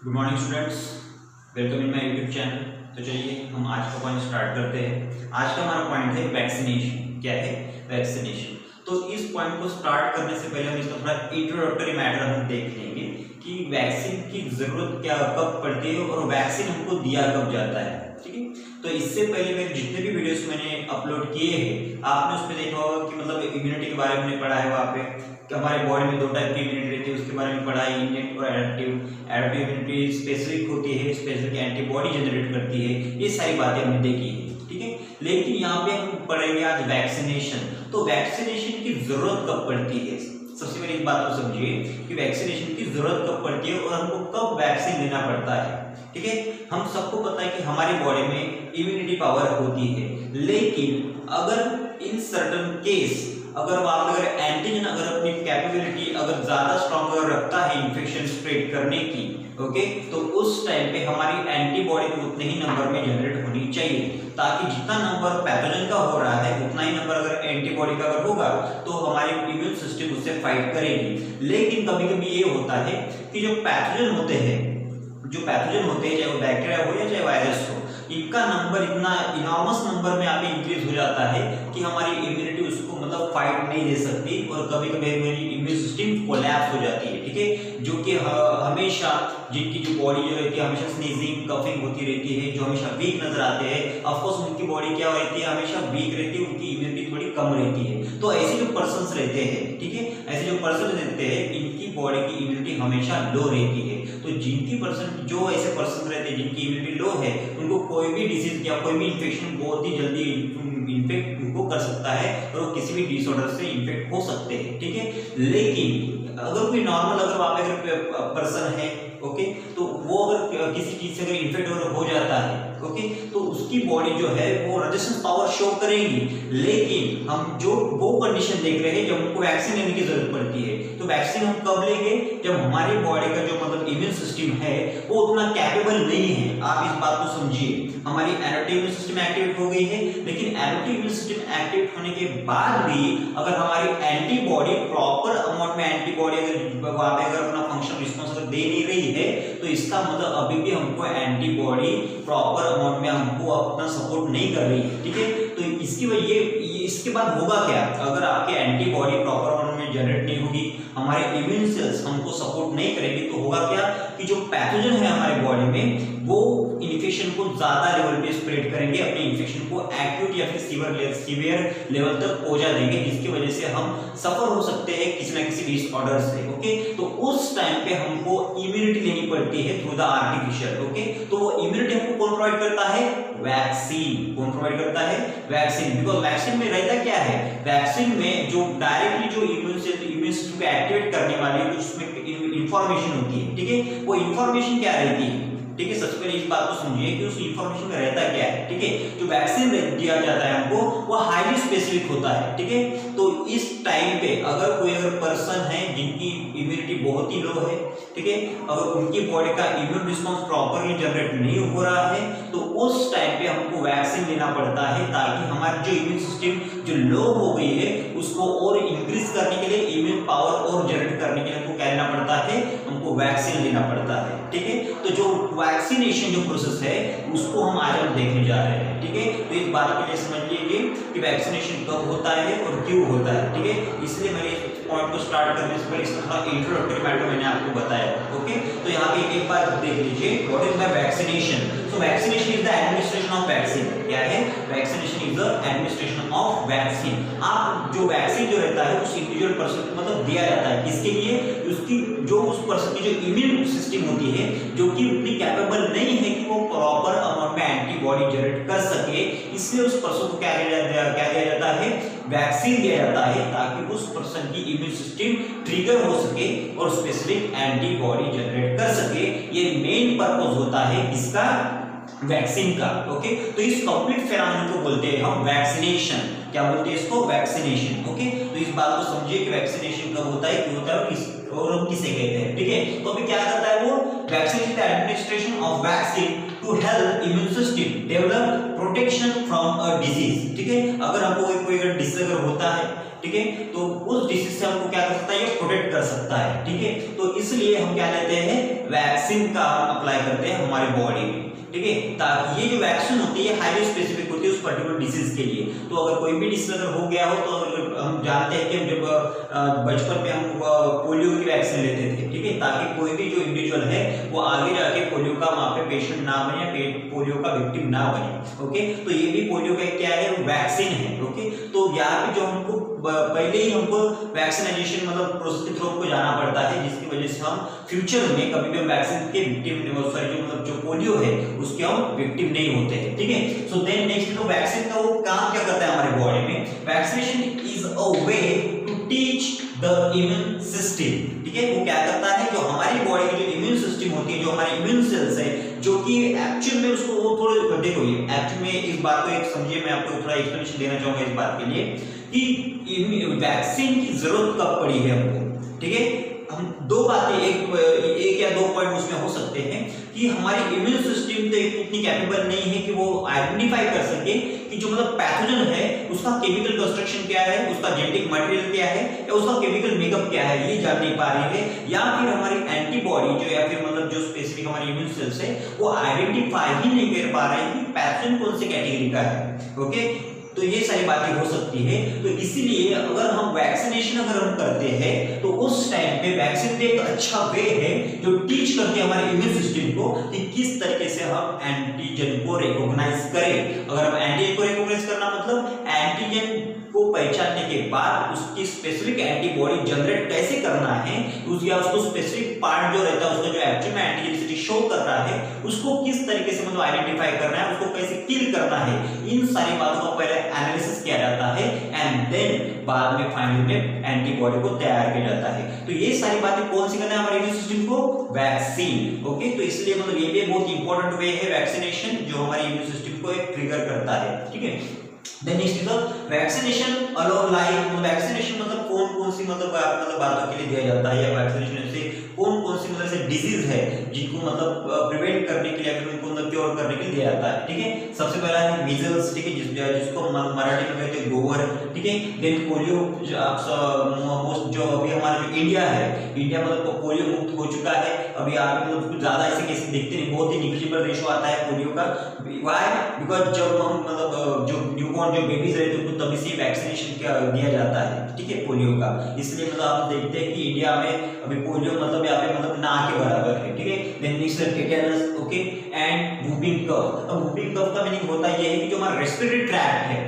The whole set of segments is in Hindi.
Good morning students, welcome in my YouTube channel. तो चलिए हम आज का पॉइंट स्टार्ट करते हैं। आज का हमारा पॉइंट है वैक्सीनेशन। क्या है? वैक्सीनेशन। तो इस पॉइंट को स्टार्ट करने से पहले हम इसका थोड़ा इंट्रोडक्टरी मैटर हम देख लेंगे कि वैक्सीन की जरूरत क्या कब पड़ती है और वैक्सीन हमको दिया कब जाता है। ठीक है, तो इससे पहले मेरे जितने भी वीडियोस मैंने अपलोड किए हैं आपने उसमें देखा होगा कि मतलब इम्यूनिटी के बारे में पढ़ा है वहाँ पे कि हमारे बॉडी में दो टाइप की इम्यूनिटी रहती है, उसके बारे में पढ़ा है, इनेट और एडेप्टिव। एडेप्टिव इम्यूनिटी स्पेसिफिक होती है, स्पेसिफिक एंटीबॉडी जनरेट करती है, ये सारी बातें हमने देखी है। ठीक है, लेकिन यहाँ पे हम पढ़ेंगे आज वैक्सीनेशन। तो वैक्सीनेशन की जरूरत कब पड़ती है? सबसे पहले इस बात को समझिए कि वैक्सीनेशन की जरूरत कब पड़ती है और हमको कब वैक्सीन लेना पड़ता है। ठीक है, हम सबको पता है कि हमारी बॉडी में इम्यूनिटी पावर होती है, लेकिन अगर इन सर्टेन केस अगर एंटीजन अगर अपनी कैपेबिलिटी अगर ज्यादा स्ट्रांग अगर रखता है इन्फेक्शन स्प्रेड करने की, ओके, तो उस टाइम पे हमारी एंटीबॉडी भी उतने ही नंबर में जनरेट होनी चाहिए, ताकि जितना नंबर पैथोजन का हो रहा है उतना ही नंबर अगर एंटीबॉडी का अगर होगा तो हमारी इम्यून सिस्टम उससे फाइट करेगी। लेकिन कभी कभी ये होता है कि जो पैथोजन होते हैं चाहे वो बैक्टीरिया हो या चाहे वायरस हो, इनका नंबर इतना इनॉर्मस नंबर में आगे इंक्रीज हो जाता है कि हमारी इम्यूनिटी उसको मतलब फाइट नहीं दे सकती और कभी कभी मेरी इम्यून सिस्टम कोलैप्स हो जाती है। ठीक है, जो कि हमेशा जिनकी जो बॉडी जो रहती है हमेशा स्नीजिंग कफिंग होती रहती है, जो हमेशा वीक नजर आते हैं, ऑफ कोर्स उनकी बॉडी क्या रहती है, हमेशा वीक रहती है, उनकी इम्यूनिटी थोड़ी कम रहती है। तो ऐसे जो पर्सन्स रहते हैं, ठीक है, ऐसे जो पर्सन रहते हैं इनकी बॉडी की इम्यूनिटी हमेशा लो रहती है। तो जिनकी पर्सन जो ऐसे पर्सन रहते हैं जिनकी इम्यूनिटी लो है, उनको कोई भी डिसीज या कोई भी इन्फेक्शन बहुत ही जल्दी इन्फेक्ट उनको कर सकता है और वो किसी भी डिसऑर्डर से इन्फेक्ट हो सकते हैं। ठीक है, लेकिन अगर कोई नॉर्मल अगर वहां पे अगर पर्सन है, ओके, तो वो अगर किसी चीज से अगर इन्फेक्ट हो जाता है, ओके, तो उसकी बॉडी जो है वो रेजिस्टेंस पावर शो करेगी। लेकिन हम जो वो कंडीशन देख रहे हैं जब हमको वैक्सीन लेने की जरूरत पड़ती है, तो वैक्सीन हम कब लेंगे? जब हमारी बॉडी का जो मतलब इम्यून सिस्टम है वो उतना कैपेबल नहीं है। आप इस बात को समझिए, हमारी एडप्टिव इम्यून सिस्टम एक्टिवेट हो गई है, लेकिन एडप्टिव इम्यून सिस्टम एक्टिवेट होने के बाद भी अगर हमारी एंटीबॉडी प्रॉपर अमाउंट में एंटीबॉडी अगर वहां पे अगर अपना फंक्शन रिस्पॉन्स अगर दे नहीं रही है, तो इसका मतलब अभी भी हमको एंटीबॉडी प्रॉपर अमाउंट में हमको अपना सपोर्ट नहीं कर रही है। ठीक है, तो इसकी वजह इसके बाद होगा क्या? अगर आपके एंटीबॉडी प्रॉपर अमाउंट में जनरेट नहीं होगी, हमारे इम्यून सेल्स हमको सपोर्ट नहीं करेंगे, तो होगा क्या कि जो पैथोजन है हमारे बॉडी में वो इन्फेक्शन को ज्यादा लेवल पे स्प्रेड करेंगे, अपने इन्फेक्शन को एक्यूट या फिर सीवियर लेवल तक पहुंचा देंगे, जिसकी वजह से हम सफर हो सकते हैं किसी ना किसी डिसऑर्डर से। ओके, तो उस टाइम पे हमको इम्यूनिटी लेनी पड़ती है थ्रू द आर्टिफिशियल। ओके, तो वो इम्यूनिटी हमको कौन प्रोवाइड करता है? वैक्सीन। कौन प्रोवाइड करता है? वैक्सीन। बिकॉज वैक्सीन में रहता क्या है? वैक्सीन में जो डायरेक्टली जो इम्यून सिस्टम को एक्टिवेट करने वाली जो उसमें इंफॉर्मेशन होती है, ठीक है, वो इंफॉर्मेशन क्या रहती है? ठीक है, सबसे पहले इस बात को समझिए कि उस इंफॉर्मेशन में रहता क्या है। ठीक है, जो वैक्सीन दिया जाता है हमको वो हाईली स्पेसिफिक होता है। ठीक है, तो इस टाइम पे अगर कोई पर्सन है जिनकी इम्यूनिटी बहुत ही लो है, ठीक है, अगर उनकी बॉडी का इम्यून रिस्पांस प्रॉपरली जनरेट नहीं हो रहा है, तो उस टाइम पे हमको वैक्सीन लेना पड़ता है, ताकि हमारी जो इम्यून सिस्टम जो लो हो गई है उसको और इंक्रीज करने के लिए, इम्यून पावर और जनरेट करने के लिए हमको क्या लेना पड़ता है? हमको वैक्सीन लेना पड़ता है। ठीक है, तो जो वैक्सीनेशन जो प्रोसेस है उसको हम आज देखने जा रहे हैं। ठीक है, तो इस बात के लिए समझ लीजिए कि वैक्सीनेशन कब होता है और क्यों होता है। ठीक है, इसलिए मैंने इस पॉइंट को स्टार्ट करने से पहले इसका थोड़ा इंट्रोडक्टरी मैटर मैंने आपको बताया। ओके, तो यहाँ पे एक बार देख लीजिए, what is the vaccination? So vaccination is the administration of vaccine. क्या है? Vaccination is the administration of vaccine. आप जो वैक्सीन जो रहता है उस इंडिविजुअल पर्सन को मतलब दिया जाता है, किसके लिए? उसकी जो उस पर्सन की जो इम्यून सिस्टम होती है जो कि उतनी कैपेबल नहीं है कि वो प्रॉपर अमाउंट में एंटीबॉडी जनरेट कर सके, इसलिए उस पर्सन को क्या दिया जाता है? वैक्सीन दिया जाता है, ताकि उस पर्सन की इम्यून सिस्टम ट्रिगर हो सके और स्पेसिफिक एंटीबॉडी जनरेट कर सके। ये मेन पर्पस होता है किसका? वैक्सीन का। ओके, तो इस कंप्लीट फेनोमेनन को बोलते हैं हम वैक्सीनेशन। क्या बोलते हैं इसको? वैक्सीनेशन। ओके, तो इस बात को समझिए कि वैक्सीनेशन कब होता है, क्यों होता है और हम किसे कहते हैं। ठीक है, तो अभी क्या करता है वो? Vaccine is the administration of vaccine to help immune system develop protection from a disease. ठीक है, अगर हमको कोई अगर डिसीज अगर होता है ठीक है, तो उस डिसीज से हमको क्या कर सकता है, ये प्रोटेक्ट कर सकता है, ठीक है। तो इसलिए हम क्या लेते हैं, वैक्सीन का अप्लाई करते हैं हमारे बॉडी में, ठीक है, ताकि ये जो वैक्सीन होती है हाईली स्पेसिफिक होती है उस पर्टिकुलर डिसीज के लिए। तो अगर कोई भी डिसीज अगर हो गया हो, तो अगर हम जानते हैं कि हम जब बचपन में हम पोलियो की वैक्सीन लेते थे, ठीक है, ताकि कोई भी जो इंडिविजुअल है वो आगे जाके पोलियो का वहां पे पेशेंट ना बने, पोलियो का विक्टिम ना बने, ओके। तो ये भी पोलियो का क्या है, वैक्सीन है, ओके। तो यहाँ पे जो हमको पहले ही हमको वैक्सीनेशन मतलब प्रोसेस के थ्रू हमको जाना पड़ता है, जिसकी वजह से हम फ्यूचर में कभी भी वैक्सीन के विक्टिम सॉरी जो मतलब जो पोलियो है उसके हम विक्टिम नहीं होते हैं, ठीक है। सो देन नेक्स्ट, तो वैक्सीन का वो काम क्या करता है हमारे बॉडी में, vaccination is a way to teach the immune system, ठीक है। वो क्या करता है, जो हमारी बॉडी की जो इम्यून सिस्टम होती है, जो हमारे इम्यून सेल्स है, जो कि एक्चुअल में उसको वो थोड़े देखो, ये एक्चुअल में इस बात को एक समझिए, मैं आपको थोड़ा एक्सप्लेनेशन देना चाहूंगा इस बात के लिए कि वैक्सीन की जरूरत कब पड़ी है हमको, ठीक है। हम दो बातें, एक या दो पॉइंट उसमें हो सकते हैं कि हमारी इम्यून सिस्टम तो इतनी कैपेबल नहीं है कि वो आइडेंटिफाई कर सके कि जो मतलब पैथोजन है उसका केमिकल कंस्ट्रक्शन क्या है, उसका जेनेटिक मटेरियल क्या है, या उसका केमिकल मेकअप क्या है, ये जान नहीं पा रही है, या फिर हमारी एंटीबॉडी जो या फिर मतलब जो स्पेसिफिक हमारी इम्यून सेल्स है वो आइडेंटिफाई ही नहीं कर पा रहे हैं कि पैथोजन कौन से कैटेगरी का है, ओके। तो ये सारी बातें हो सकती है। तो इसीलिए अगर हम वैक्सीनेशन अगर हम करते हैं तो उस टाइम पे वैक्सीन एक अच्छा वे है जो टीच करते हैं हमारे इम्यून सिस्टम को कि किस तरीके से हम एंटीजन को रिकॉग्नाइज करें। अगर हम एंटीजन को रिकॉग्नाइज करना मतलब एंटीजन को पहचानने के बाद उसकी स्पेसिफिक एंटीबॉडी जनरेट कैसे करना है, या उसको स्पेसिफिक पार्ट जो रहता है उसका जो एक्चुअल में एंटीजेनिसिटी शो कर रहा है उसको किस तरीके से मतलब आइडेंटिफाई करना है, उसको कैसे किल करना है, इन सारी बातों का पहले एनालिसिस किया जाता है एंड देन बाद में फाइनल में एंटीबॉडी को तैयार किया जाता है। तो ये सारी बातें कौन सी करना है हमारे इम्यून सिस्टम को, वैक्सीन, ओके। तो इसलिए मतलब ये भी बहुत इंपॉर्टेंट वे है वैक्सीनेशन जो हमारे इम्यून सिस्टम को एक ट्रिगर करता है, ठीक है। Then next is vaccination alone like, vaccination मतलब कौन-कौन सी मतलब बातों के लिए दिया जाता है, या वैक्सीनेशन से कौन-कौन सी मतलब से डिजीज है जिनको मतलब प्रिवेंट करने के लिए, उनको मतलब क्योर करने के लिए दिया जाता है, ठीक है। सबसे पहला है मीजल्स, ठीक है, जिसको मराठी में कहते हैं गोवर, ठीक है। देन पोलियो, जो अभी हमारा जो इंडिया है, इंडिया मतलब पोलियो मुक्त हो चुका है, अभी आप मतलब कुछ ज्यादा ऐसे केसेस देखते नहीं, बहुत ही निग्लिजिबल रेशो आता है पोलियो का। व्हाई? बिकॉज जब हम मतलब जो न्यूबॉर्न जो बेबीज रहते हैं उनको तभी से वैक्सीनेशन दिया जाता है, ठीक है, पोलियो का। इसलिए मतलब आप देखते हैं कि इंडिया में अभी पोलियो मतलब यहाँ पे मतलब ना के बराबर है, ठीक है। देन नेक्स्ट है tetanus, okay, and whooping cough. अब वूपिंग कफ का मीनिंग होता है ये है कि जो हमारा रेस्पिरेटरी ट्रैक्ट है,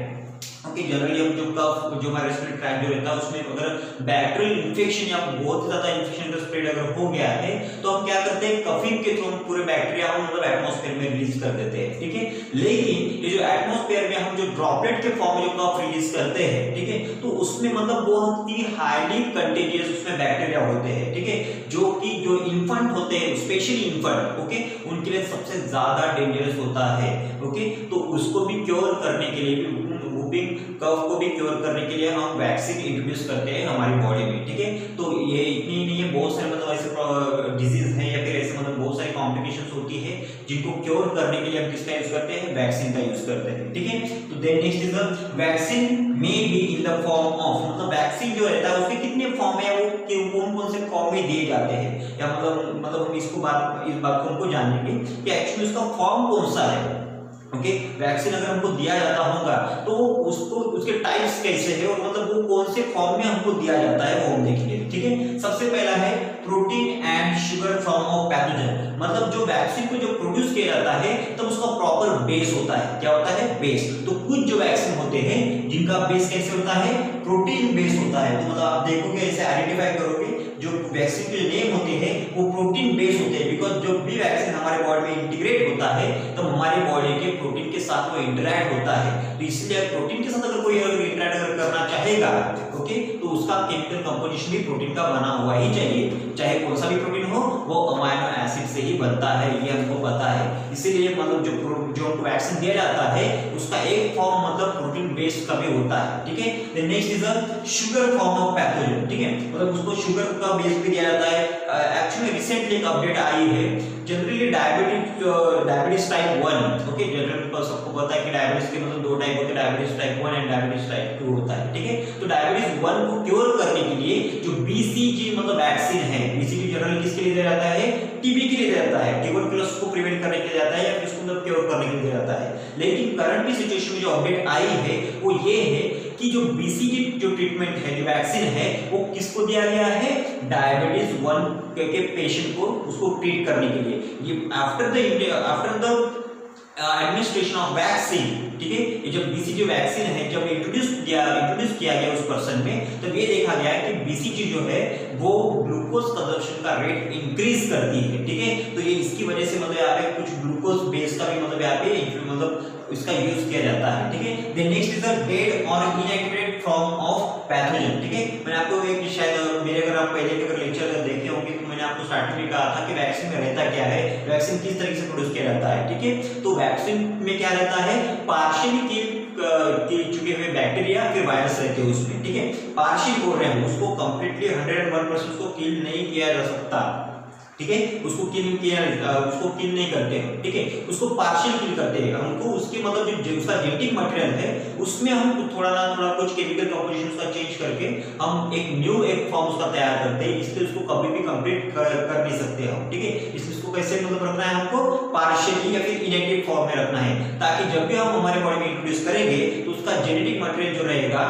ओके, जनरली हम जो कफ जो हमारा रेस्पिरेटरी ट्रैक्ट जो रहता है उसमें अगर बैक्टीरियल इन्फेक्शन या बहुत ही ज्यादा इन्फेक्शन का स्प्रेड अगर हो गया है तो हम क्या करते हैं, कफिंग के थ्रू पूरे बैक्टीरिया हम मतलब एटमॉस्फेयर में रिलीज कर देते हैं, ठीक है। लेकिन ये जो एटमॉस्फेयर में हम जो ड्रॉपलेट के फॉर्म में जो कफ रिलीज करते हैं, ठीक है, तो उसमें मतलब बहुत ही हाईली कंटेजियस उसमें बैक्टीरिया होते हैं, ठीक है, जो कि जो इन्फेंट होते हैं, स्पेशली इन्फेंट, ओके, उनके लिए सबसे ज्यादा डेंजरस होता है, ओके। तो उसको भी क्योर करने के लिए भी, वूपिंग कफ को भी क्योर करने के लिए हम वैक्सीन इंट्रोड्यूस करते हैं हमारी बॉडी में, ठीक है। तो ये इतनी नहीं है, बहुत सारे मतलब ऐसे डिजीज है या फिर ऐसे मतलब बहुत सारी कॉम्प्लिकेशंस होती है जिनको क्योर करने के लिए हम किसका यूज करते हैं, वैक्सीन का यूज करते हैं, ठीक है। तो then next is vaccine may be in the form of, मतलब वैक्सीन जो रहता है उसके कितने फॉर्म है, वो कौन-कौन से फॉर्म में दिए जाते हैं, या मतलब हम इस बात को हमको जानेंगे कि एक्चुअली उसका फॉर्म कौन सा है, ओके। वैक्सीन अगर हमको दिया जाता होगा तो उसको उसके टाइप्स कैसे है और मतलब वो कौन से फॉर्म में हमको दिया जाता है वो हम देखेंगे, ठीक है। सबसे पहला है protein and sugar form of pathogen, मतलब जो वैक्सीन को जो प्रोड्यूस किया जाता है तब तो उसका प्रॉपर बेस होता है, क्या होता है, बेस। तो कुछ जो वैक्सीन होते हैं जिनका बेस कैसे होता है, प्रोटीन बेस होता है। तो मतलब आप देखोगे ऐसे आइडेंटिफाई करोगे जो वैक्सीन के नेम होते हैं वो प्रोटीन बेस होते हैं, बिकॉज जो भी वैक्सीन हमारे बॉडी में इंटीग्रेट होता है तो हमारी बॉडी के प्रोटीन के साथ वो इंटरैक्ट होता है। तो इसलिए प्रोटीन के साथ अगर कोई इंटरैक्ट अगर करना चाहेगा, ओके, तो उसका केमिकल कंपोजिशन भी प्रोटीन का बना हुआ ही चाहिए, चाहे कौन सा भी प्रोटीन हो वो अमाइनो एसिड से ही बनता है, ये हमको पता है। इसीलिए मतलब जो वैक्सीन दिया जाता है उसका एक फॉर्म मतलब प्रोटीन बेस्ड का भी होता है, ठीक है। Then next is a sugar form of pathogen, ठीक है, मतलब उसको शुगर का बेस भी दिया जाता है। एक्चुअली रिसेंटली एक अपडेट आई है। Generally diabetes type 1, okay, generally सबको पता है कि डायबिटीज के मतलब 2 टाइप होते हैं, diabetes type 1 and diabetes type 2 होता है, ठीक है। तो डायबिटीज 1 को क्योर करने के लिए जो बीसीजी मतलब वैक्सीन है, बीसीजी जनरली किसके लिए दिया जाता है, टीबी के लिए दिया जाता है, ट्यूबरकुलोसिस को प्रिवेंट करने के लिए जाता है या फिर उसको मतलब क्योर करने के लिए दिया जाता है। लेकिन करंट की सिचुएशन में जो अपडेट आई है वो ये है कि जो बीसीजी जो ट्रीटमेंट है, जो वैक्सीन है, वो किसको दिया गया है, डायबिटीज 1 के पेशेंट को उसको ट्रीट करने के लिए। ये after the administration of vaccine, ठीक है, ये जब बीसीजी वैक्सीन है जब इंट्रोड्यूस किया गया उस पर्सन में, तब ये देखा गया कि बीसीजी जो है वो ग्लूकोज कंजप्शन का रेट इंक्रीज करती है, ठीक है। तो ये इसकी वजह से मतलब यहाँ पे कुछ ग्लूकोज बेस का भी मतलब यहाँ पे मतलब इसका यूज किया जाता है, ठीक है। Then next is the dead और इनएक्टिवेटेड फॉर्म ऑफ पैथोजन, ठीक है। मैंने आपको एक शायद मेरे अगर आप पहले के अगर लेक्चर देखे होंगे तो मैंने आपको स्टार्टिंग में कहा था कि वैक्सीन में रहता क्या है, वैक्सीन किस तरीके से प्रोड्यूस किया जाता है, ठीक है। तो वैक्सीन में क्या रहता है, पार्शियली किल चुके हुए बैक्टीरिया फिर वायरस रहते हैं उसमें, ठीक है। पार्शियल बोल रहे हैं, उसको कंप्लीटली 101% उसको किल नहीं किया जा सकता, ठीक है, उसको किल नहीं करते हैं, ठीक है, उसको पार्शियल किल करते हैं। हमको उसकी मतलब जो उसका जेनेटिक मटेरियल है उसमें हम थोड़ा ना थोड़ा कुछ केमिकल कंपोजिशन उसका चेंज करके हम एक फॉर्म उसका तैयार करते हैं, इसलिए उसको कभी भी कंप्लीट कर नहीं सकते हम, ठीक है। इसलिए उसको कैसे मतलब रखना है, हमको पार्शियली या फिर इनएक्टिव फॉर्म में रखना है, ताकि जब भी हम हमारे बॉडी में इंट्रोड्यूस करेंगे तो उसका जेनेटिक मटेरियल जो रहेगा,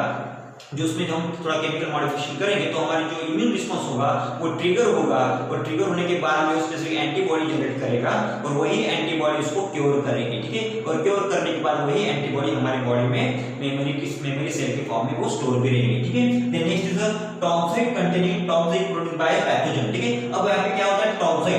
जो उसमें हम थोड़ा केमिकल मॉडिफिकेशन करेंगे तो हमारी जो इम्यून रिस्पांस होगा वो ट्रिगर होगा, और ट्रिगर होने के बाद में उसमें से एंटीबॉडी जनरेट करेगा और वही एंटीबॉडी उसको क्योर करेगी, ठीक है। और क्योर करने के बाद वही एंटीबॉडी हमारी बॉडी में मेमोरी सेल के फॉर्म में वो स्टोर भी रहेगी, ठीक है। Then next is toxin containing toxin produced by pathogen, ठीक है। अब यहाँ पे क्या होता है,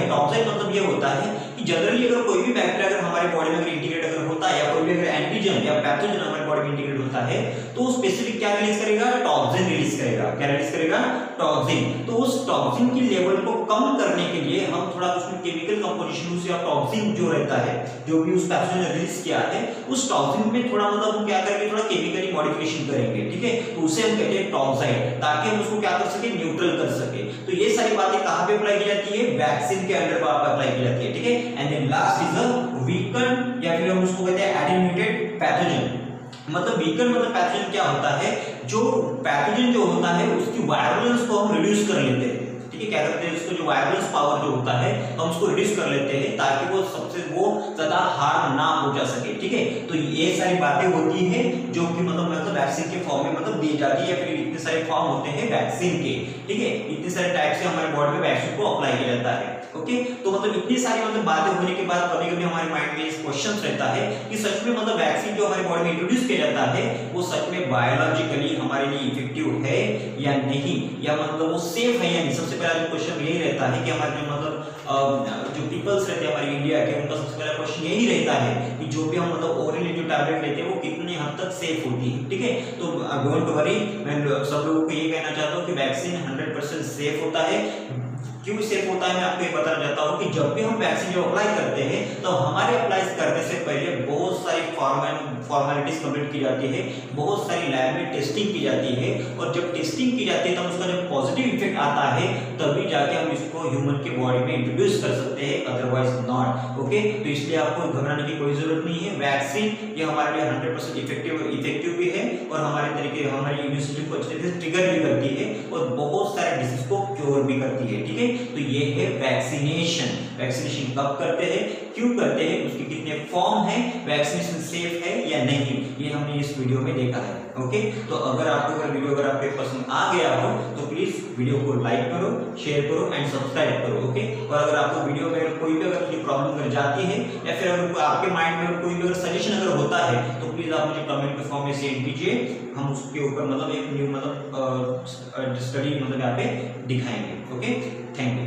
टॉक्सिन मतलब ये होता है कि जनरली अगर कोई भी बैक्टीरिया अगर हमारी बॉडी में इंटीग्रेट अगर होता है या कोई भी अगर एंटीजन या पैथोजन हमारी बॉडी में इंटीग्रेट होता है तो स्पेसिफिक क्या रिलीज करेगा, टॉक्सिन रिलीज करेगा। क्या रिलीज करेगा, टॉक्सिन। तो उस टॉक्सिन की लेवल को कम करने के लिए हम थोड़ा उसमें केमिकल कंपोजिशन या टॉक्सिन जो रहता है, जो भी उस पैथोजन ने रिलीज किया है, उस टॉक्सिन में थोड़ा मतलब हम क्या करेंगे, थोड़ा केमिकली मॉडिफिकेशन करेंगे, ठीक है। तो उसे हम कहते हैं टॉक्साइड, ताकि हम उसको क्या कर सके, न्यूट्रल कर सके। तो ये सारी बातें कहां पे अप्लाई की जाती है, वैक्सीन के अंडर पर अप्लाई की जाती है, ठीक है। And then last is a weaken या फिर हम उसको कहते हैं एटेन्यूएटेड पैथोजन। मतलब वीकन मतलब पैथोजन क्या होता है, जो पैथोजन जो होता है उसकी वायरुलेंस को हम रिड्यूस कर लेते हैं, ठीक है। क्या करते हैं, उसको जो वायरुलेंस पावर जो होता है हम उसको रिड्यूस कर लेते हैं ताकि वो ज्यादा हार्म ना हो जा सके, ठीक है। तो ये सारी बातें होती है जो कि मतलब वैक्सीन के फॉर्म में मतलब दी जाती है, या फिर इतने सारे फॉर्म होते हैं वैक्सीन के, ठीक है। इतने सारे टाइप से हमारे बॉडी में वैक्सीन को अप्लाई किया जाता है, ओके। तो मतलब इतनी सारी मतलब बातें होने के बाद कभी कभी हमारे माइंड में इस क्वेश्चन रहता है कि सच में मतलब वैक्सीन जो हमारी बॉडी में इंट्रोड्यूस किया जाता है वो सच में बायोलॉजिकली हमारे लिए इफेक्टिव है या नहीं, या मतलब वो सेफ है या नहीं। सबसे पहला जो क्वेश्चन यही रहता है कि हमारे मतलब जो पीपल्स रहते हैं हमारे इंडिया के, उनका सबसे पहला क्वेश्चन यही रहता है कि जो भी हम मतलब ओरली जो टैबलेट लेते हैं वो कितनी हद तक सेफ होती है, ठीक है। तो डोंट वरी, मैं सब लोगों को ये कहना चाहता हूँ कि वैक्सीन 100% सेफ होता है। क्यों सेफ होता है मैं आपको ये बताना चाहता हूँ कि जब भी हम वैक्सीन जो अप्लाई करते हैं तो हमारे अप्लाई करने से पहले बहुत सारी फॉर्मेलिटीज कंप्लीट की जाती है, बहुत सारी लैब में टेस्टिंग की जाती है, और जब टेस्टिंग की जाती है तब उसका जब पॉजिटिव इफेक्ट आता है तभी जाके हम इसको ह्यूमन के बॉडी में इंट्रोड्यूस कर सकते हैं, अदरवाइज नॉट, ओके। तो इसलिए आपको घबराने की कोई जरूरत नहीं है। वैक्सीन ये हमारे लिए 100% इफेक्टिव भी है और हमारी इम्यून सिस्टम को अच्छे से ट्रिगर भी करती है और बहुत सारे डिसीज को क्योर भी करती है, ठीक है। तो ये है वैक्सीनेशन। वैक्सीनेशन कब करते हैं, क्यों करते हैं, उसके कितने फॉर्म हैं, वैक्सीनेशन सेफ है या नहीं, ये हमने इस वीडियो में देखा है, ओके। तो अगर आपको वीडियो अगर आपके पसंद आ गया हो तो प्लीज वीडियो को लाइक करो, शेयर करो एंड सब्सक्राइब करो, ओके। और अगर आपको वीडियो में कोई भी अगर प्रॉब्लम अगर जाती है या फिर अगर आपके माइंड में कोई भी अगर सजेशन अगर होता है तो प्लीज आप मुझे कमेंट के फॉर्म में सेंड कीजिए, हम उसके ऊपर मतलब एक न्यू मतलब स्टडी मतलब यहाँ पे दिखाएंगे, ओके। Thank you.